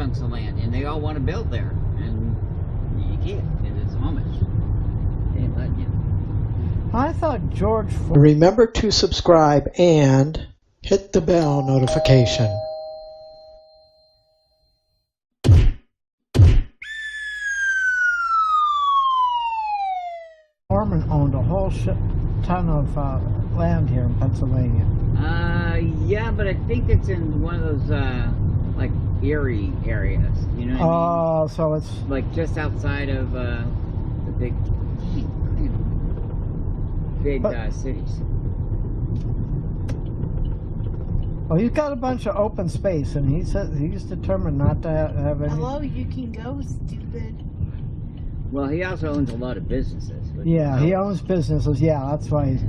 chunks of land, and they all want to build there, and you can't, because it's Amish. They ain't letting you. I thought George... Remember to subscribe and hit the bell notification. Foreman owned a whole ton of land here in Pennsylvania. Yeah, but I think it's in one of those, like, Erie areas, you know what I mean? Oh, so it's... Like, just outside of, the big cities. Well, he's got a bunch of open space, and he says he's determined not to have any... Hello, you can go, stupid. Well, he also owns a lot of businesses. Yeah, he owns businesses. Yeah, that's why he's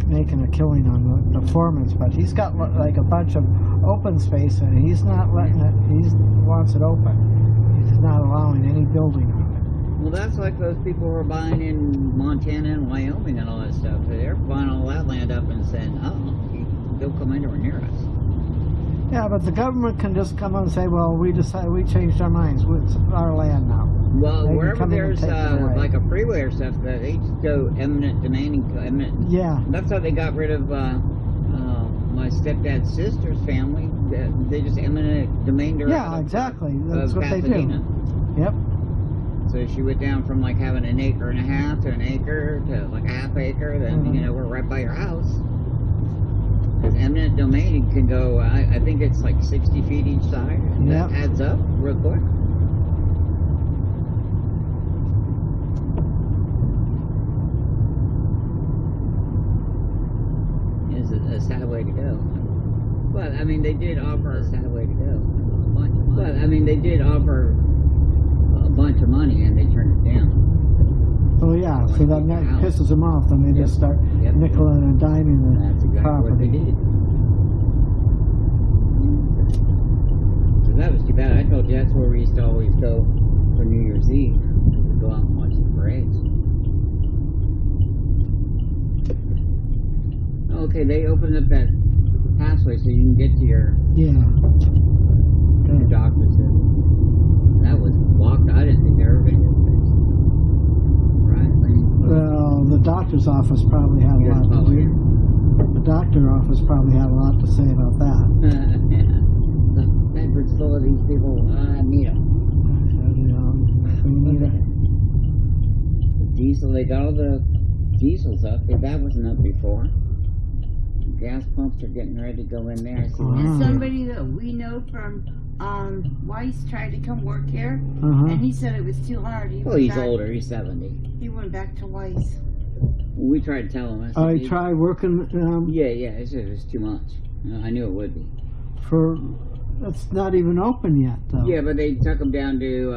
making a killing on the foremans. But he's got like a bunch of open space, and he's not letting it. He wants it open. He's not allowing any building on it. Well, that's like those people who are buying in Montana and Wyoming and all that stuff. They're buying all that land up and saying, "Oh, don't come anywhere near us." Yeah, but the government can just come and say, "Well, we changed our minds. It's our land now." Well, wherever there's like a freeway or stuff, they just go eminent domain. Yeah. That's how they got rid of my stepdad's sister's family. They just eminent domained her. Yeah, exactly. That's what Pasadena. They do. Yep. So she went down from like having an acre and a half to an acre to like a half acre. Then you know we're right by your house. Because eminent domain can go. I think it's like 60 feet each side. And that adds up real quick. A sad way to go. But I mean, they did offer a sad way to go. But I mean, they did offer a bunch of money, and they turned it down. Oh yeah, so that pisses them off, and they just start nickeling and diming the property. What they did. So that was too bad. I told you that's where we used to always go for New Year's Eve. We'd go out and watch the parades. Okay, they opened up that pathway so you can get to your doctor's. That was blocked. I didn't think they were going to get fixed. Right? Well, the doctor's office probably had a lot to do. The doctor's office probably had a lot to say about that. Yeah. The Bedford's full of these people. I need them. We need the diesel. They got all the diesels up. That wasn't up before. Gas pumps are getting ready to go in there. And somebody that we know from Weiss tried to come work here, and he said it was too hard. He's older. He's 70. He went back to Weiss. We tried to tell him. I tried working... yeah, he said it was too much. I knew it would be. It's not even open yet, though. Yeah, but they took them down to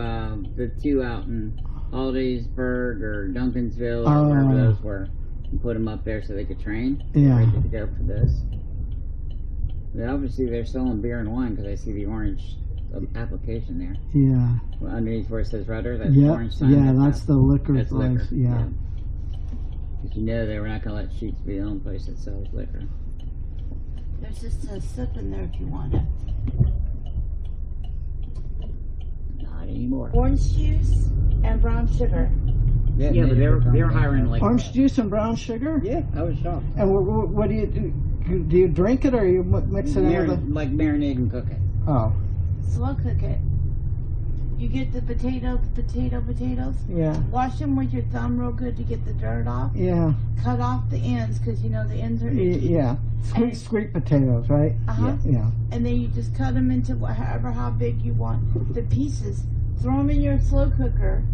the two out in Hollidaysburg or Duncansville or wherever those were. And put them up there so they could train. Yeah. Ready to go for this. But obviously they're selling beer and wine because I see the orange application there. Yeah. Well, underneath where it says Rudder, that's the orange sign. Yeah, that's the liquor place. Liquor. Yeah. Because you know they were not going to let Sheets be the only place that sells liquor. There's just a sip in there if you want it. Not anymore. Orange juice and brown sugar. Yeah, but they're hiring like orange juice and brown sugar. Yeah, I was shocked. And what do you do? Do you drink it or you mix it in with it? Like marinate and cook it. Oh. Slow cook it. You get the potatoes. Yeah. Wash them with your thumb real good to get the dirt off. Yeah. Cut off the ends because you know the ends are itchy. Yeah. Sweet potatoes, right? Yeah. And then you just cut them into how big you want the pieces. Throw them in your slow cooker.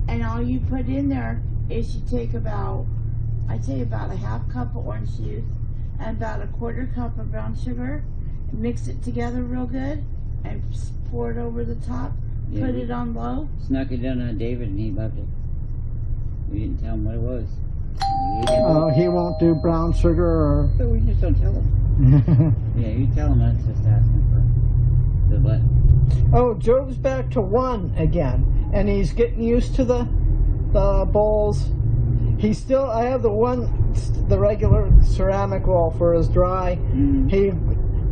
And all you put in there is you take I'd say about a half cup of orange juice and about a quarter cup of brown sugar, and mix it together real good, and pour it over the top. Yeah, put it on low. Snuck it down on David and he loved it. We didn't tell him what it was. He won't do brown sugar or... So we just don't tell him. Yeah, you tell him that's just asking for the butt. Oh, Joe's back to 1 again. And he's getting used to the bowls. He still, I have the regular ceramic bowl for his dry. He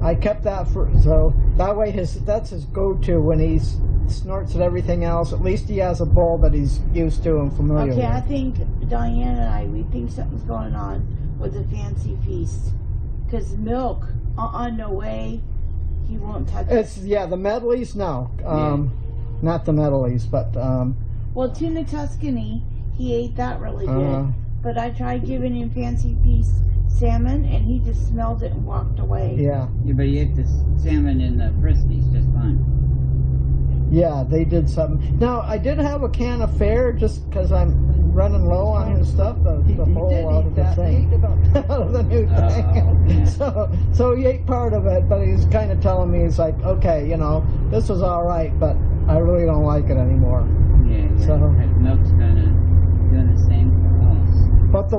I kept that so that way that's his go-to when he snorts at everything else. At least he has a bowl that he's used to and familiar Okay, with. I think Diane and we think something's going on with the fancy feast. Because milk, no way, he won't touch it. It's the medleys, no. Not the medleys, but well, tuna Tuscany, he ate that really good. But I tried giving him fancy feast salmon, and he just smelled it and walked away. Yeah, but he ate the salmon in the Friskies just fine. Yeah, they did something. Now, I did have a can of Fare just because I'm running low on his stuff. The whole out of the thing. Out of the new thing. So he ate part of it, but he's kind of telling me, he's like, okay, this was all right, but I really don't like it anymore. Yeah. So that milk's kind of doing the same for us. But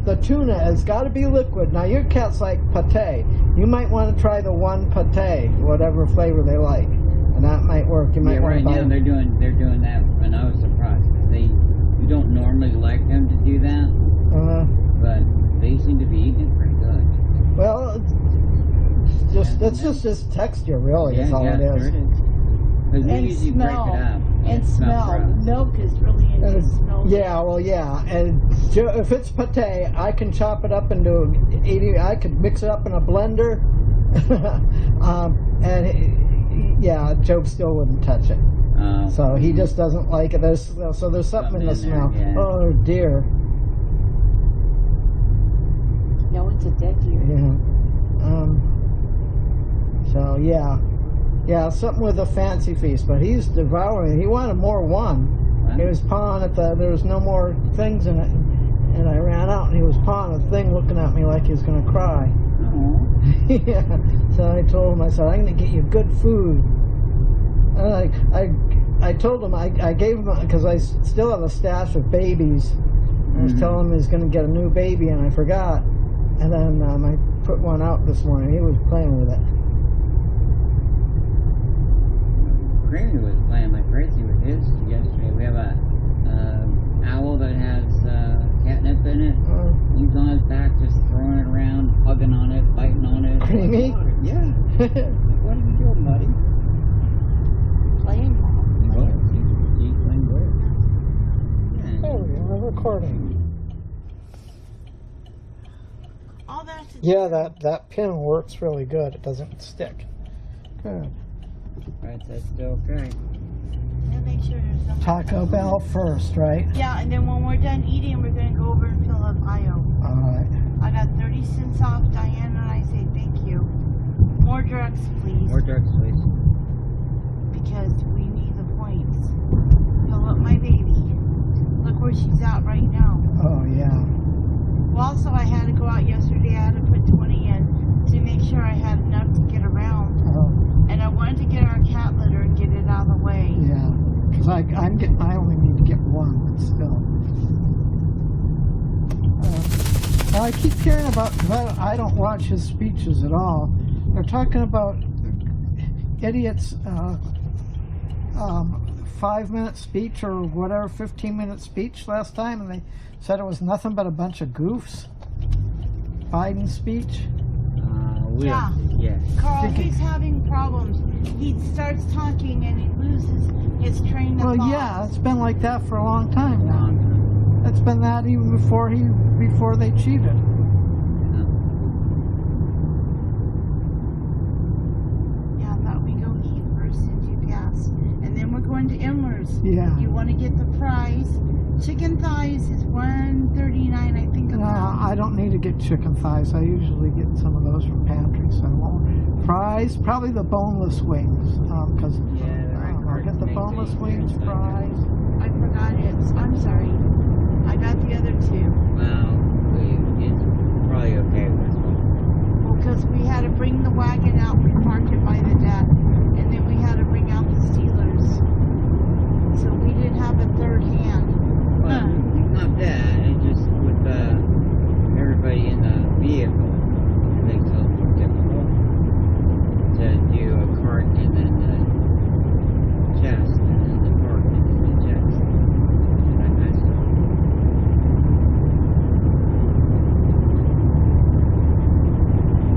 the tuna has got to be liquid. Now, your cats like pate. You might want to try the one pate, whatever flavor they like. And that might work. You might want right to buy now they're doing that, and I was surprised because you don't normally like them to do that, but they seem to be eating it pretty good. Well, it's just this texture, really, is all it is. Sure it is. Because we usually break it up. And smell. Milk is really into smell. Yeah, well, yeah. And if it's pate, I can chop it up into I could mix it up in a blender, yeah, Joe still wouldn't touch it. So he just doesn't like it. There's something in the smell. There, yeah. Oh dear. No, it's a dead deer. Yeah. So yeah, something with a fancy feast. But he's devouring. He wanted more one. He was pawing at there was no more things in it, and I ran out and he was pawing a thing, looking at me like he was going to cry. Yeah, so I told him, I said, I'm going to get you good food. And I told him, I gave him, because I still have a stash of babies. I was telling him he was going to get a new baby, and I forgot. And then I put one out this morning. He was playing with it. Creamy was playing like crazy with his yesterday. We have a owl that has catnip in it. He's on his back just throwing it around, hugging on it, biting on it. Creamy? Yeah. What are you doing, buddy? Playing. He's playing good. Oh, we're recording. All that's Yeah, that pin works really good. It doesn't stick. Good. Right, that's still okay. make sure there's no Taco Bell first, right? Yeah, and then when we're done eating, we're going to go over and fill up IO. Alright. I got 30 cents off. Diane and I say thank you. More drugs, please. More drugs, please. Because we need the points. Fill up my baby. Look where she's at right now. Oh, yeah. Well, also, I had to go out yesterday. I had to put 20 in to make sure I had enough to get around. Oh, And I wanted to get our cat litter and get it out of the way. yeah. Because I only need to get one, but still. Well, I keep hearing about, because I don't watch his speeches at all. They're talking about idiots, 5-minute speech or whatever, 15-minute speech last time, and they said it was nothing but a bunch of goofs. Biden's speech. Yeah. Yeah. Carl, he's having problems. He starts talking and he loses his train of thought. Well, yeah, it's been like that for a long time now. Long time. It's been that even before they cheated. Yeah, I thought we go eat first since you passed. And then we're going to Imler's. Yeah. You want to get the fries. Chicken thighs is $1.39, I think. No, I don't need to get chicken thighs. I usually get some of those from pantry, so I won't. Fries, probably the boneless wings, because I'll get the boneless wings, fries. I forgot it. I'm sorry. I got the other two. Well, it's probably okay with this one. Well, because we had to bring the wagon out. We parked it by the deck. And then we had to bring out the Steelers. So we didn't have a third hand. Well, not that. It's just with everybody in the vehicle, it makes it a little more difficult to do a cart and then the chest, and then the cart and then the chest. That kind of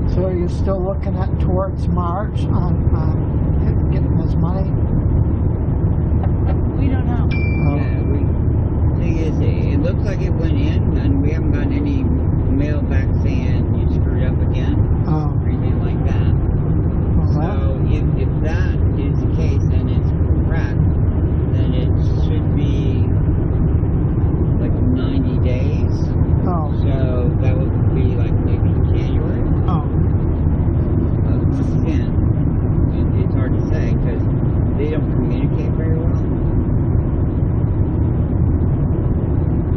stuff. So are you still looking at towards March on getting his money? We don't know. Yeah, thing is, it looks like it went in, and we haven't gotten any mail back saying you screwed up again Oh, or anything like that. So if that is the case and it's correct, then it should be like 90 days. oh, So that would be like maybe January. oh. Once again, it's hard to say because they don't communicate very well.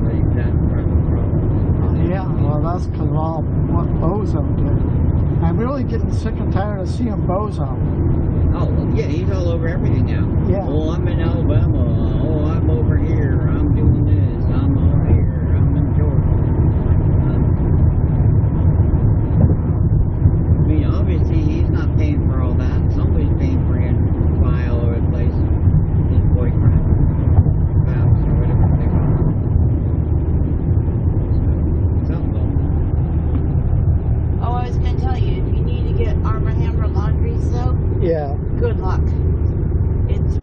Like that's part of the problem. Yeah, well, that's because of all what Bozo did. I'm really getting sick and tired of seeing Bozo. Oh, yeah, he's all over everything now. Yeah. Oh, I'm in Alabama. Oh, I'm over here. I'm doing this. I'm over here. I'm in Georgia. I mean, obviously, he's not paying for all that. Somebody's paying for him to fly all over the place. His boyfriend. Spouse, or whatever they call it. So, something. Oh, I was going to tell you, if you need to get Arm & Hammer laundry soap, Yeah. good luck. It's